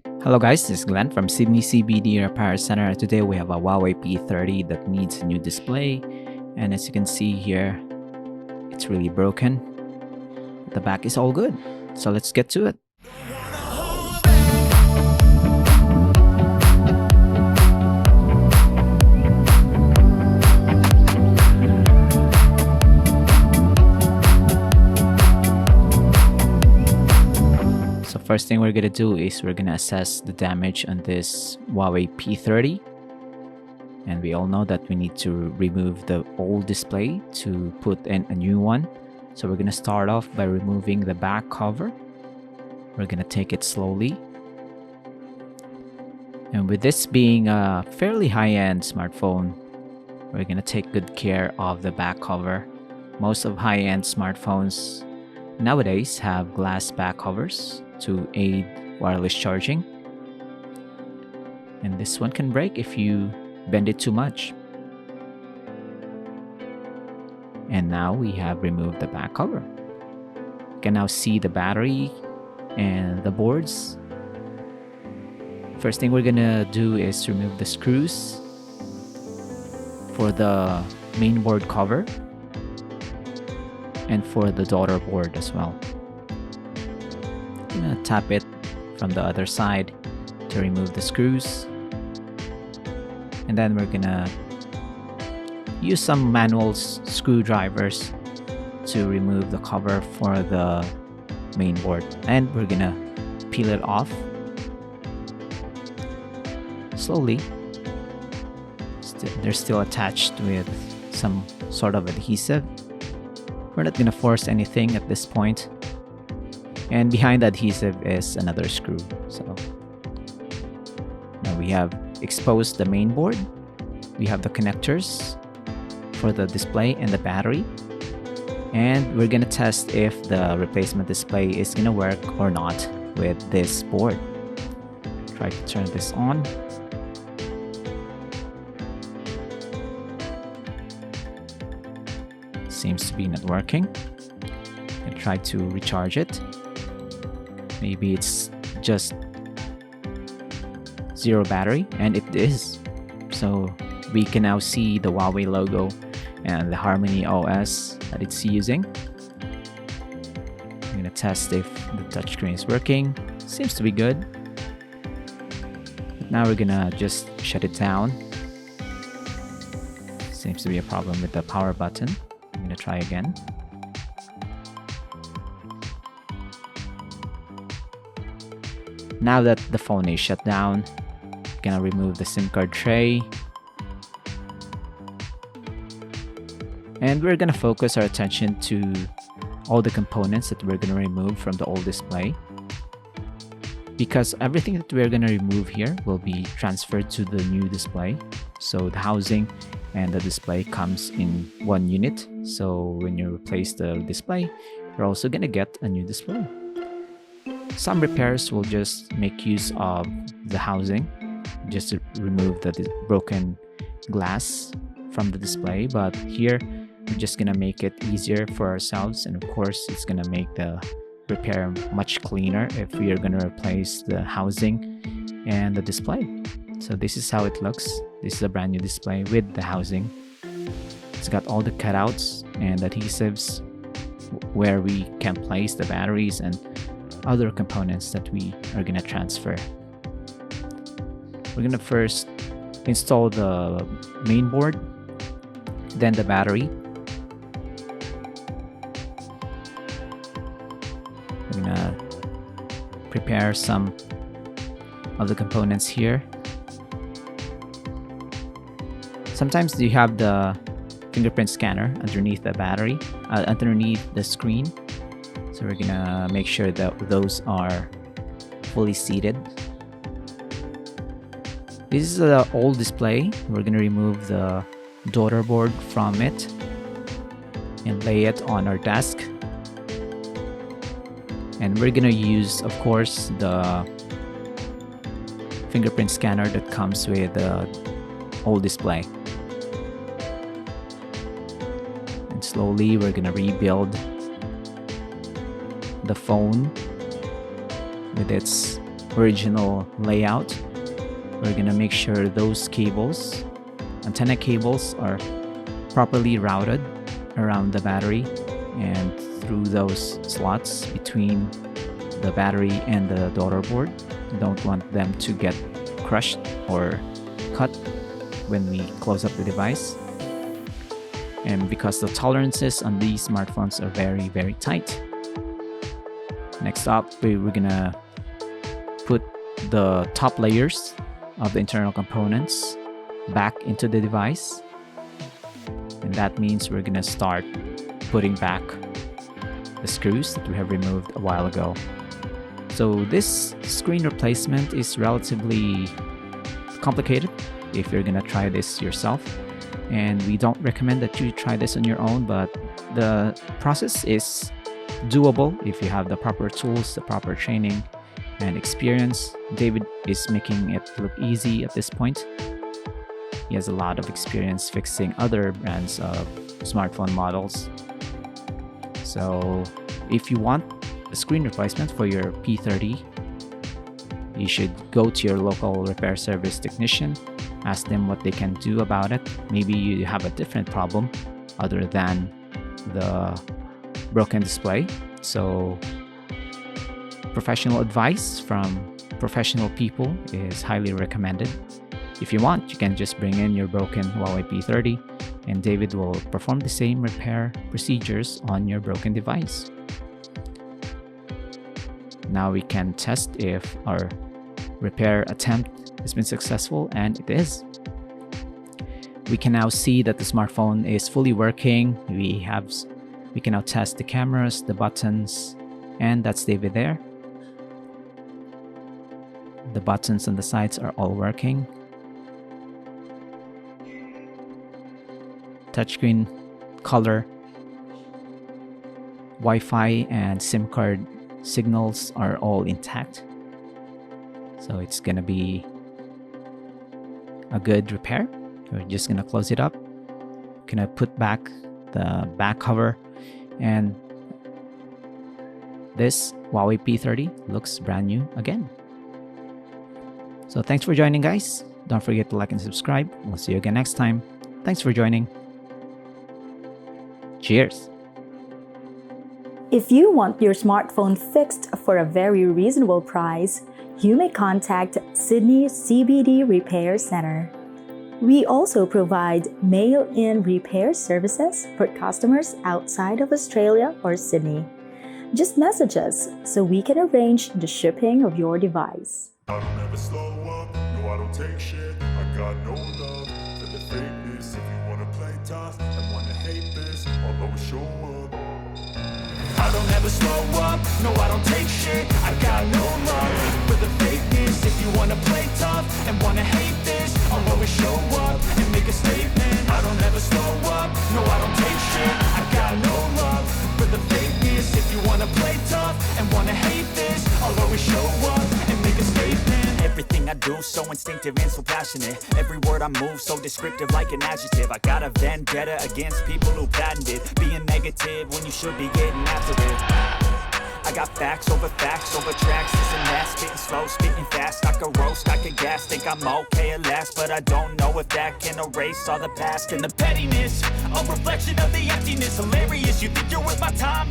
Hello guys, this is Glenn from Sydney CBD Repair Centre. Today we have a Huawei P30 that needs a new display, and as you can see here, it's really broken. The back is all good, so let's get to it. So first thing we're gonna do is we're gonna assess the damage on this Huawei P30. And we all know that we need to remove the old display to put in a new one. So we're gonna start off by removing the back cover. We're gonna take it slowly. And with this being a fairly high-end smartphone, we're gonna take good care of the back cover. Most of high-end smartphones nowadays have glass back covers to aid wireless charging. And this one can break if you bend it too much. And now we have removed the back cover. You can now see the battery and the boards. First thing we're gonna do is remove the screws for the main board cover and for the daughter board as well. I'm gonna tap it from the other side to remove the screws. And then we're gonna use some manual screwdrivers to remove the cover for the main board. And we're gonna peel it off slowly. They're still attached with some sort of adhesive. We're not gonna force anything at this point. And behind the adhesive is another screw. So now we have exposed the main board. We have the connectors for the display and the battery. And we're gonna test if the replacement display is gonna work or not with this board. Try to turn this on. Seems to be not working. And try to recharge it. Maybe it's just zero battery, and it is. So we can now see the Huawei logo and the Harmony OS that it's using. I'm gonna test if the touchscreen is working. Seems to be good. Now we're gonna just shut it down. Seems to be a problem with the power button. I'm gonna try again. Now that the phone is shut down, I'm gonna remove the SIM card tray. And we're gonna focus our attention to all the components that we're gonna remove from the old display. Because everything that we're gonna remove here will be transferred to the new display. So the housing and the display comes in one unit. So when you replace the display, you're also gonna get a new display. Some repairs will just make use of the housing, just to remove the broken glass from the display. But here, we're just gonna make it easier for ourselves, and of course, it's gonna make the repair much cleaner if we are gonna replace the housing and the display. So this is how it looks. This is a brand new display with the housing. It's got all the cutouts and adhesives where we can place the batteries and other components that we are gonna transfer. We're gonna first install the main board, then the battery. We're gonna prepare some of the components here. Sometimes you have the fingerprint scanner underneath the battery, underneath the screen. So we're gonna make sure that those are fully seated. This is the old display. We're gonna remove the daughter board from it and lay it on our desk. And we're gonna use, of course, the fingerprint scanner that comes with the old display. And slowly we're gonna rebuild the phone with its original layout. We're gonna make sure those cables, antenna cables, are properly routed around the battery and through those slots between the battery and the daughter board. We don't want them to get crushed or cut when we close up the device. And because the tolerances on these smartphones are very, very tight. Next up, we're gonna put the top layers of the internal components back into the device. And that means we're gonna start putting back the screws that we have removed a while ago. So this screen replacement is relatively complicated if you're gonna try this yourself. And we don't recommend that you try this on your own, but the process is doable if you have the proper tools, the proper training and experience. David is making it look easy at this point. He has a lot of experience fixing other brands of smartphone models. So if you want a screen replacement for your P30, you should go to your local repair service technician, ask them what they can do about it. Maybe you have a different problem other than the broken display. So professional advice from professional people is highly recommended. If you want, you can just bring in your broken Huawei P30 and David will perform the same repair procedures on your broken device. Now we can test if our repair attempt has been successful, and it is. We can now see that the smartphone is fully working. We can now test the cameras, the buttons, and that's David there. The buttons on the sides are all working. Touchscreen, color, Wi-Fi and SIM card signals are all intact. So it's gonna be a good repair. We're just gonna close it up. Gonna put back the back cover, and this Huawei P30 looks brand new again. So thanks for joining, guys. Don't forget to like and subscribe. We'll see you again next time. Thanks for joining. Cheers. If you want your smartphone fixed for a very reasonable price, you may contact Sydney CBD Repair Centre. We also provide mail-in repair services for customers outside of Australia or Sydney. Just message us so we can arrange the shipping of your device. I don't ever slow up, no I don't take shit. I got no love for the fakeness. If you wanna play tough and wanna hate this, I'll always show up. I don't ever slow up, no I don't take shit. I got no love for the fakeness. If you wanna play tough and wanna hate this, I'll always show up and make a statement. I don't ever slow up, no I don't take shit. I got no love for the fakeness. If you wanna play tough and wanna hate this, I'll always show up and make a statement. Everything I do so instinctive and so passionate. Every word I move so descriptive like an adjective. I got a vendetta against people who patented being negative when you should be getting after it. I got facts over tracks, this and that. Spitting slow, spitting fast, I could roast, I could gas. Think I'm okay at last, but I don't know if that can erase all the past. And the pettiness, a reflection of the emptiness. Hilarious, you think you're worth my time,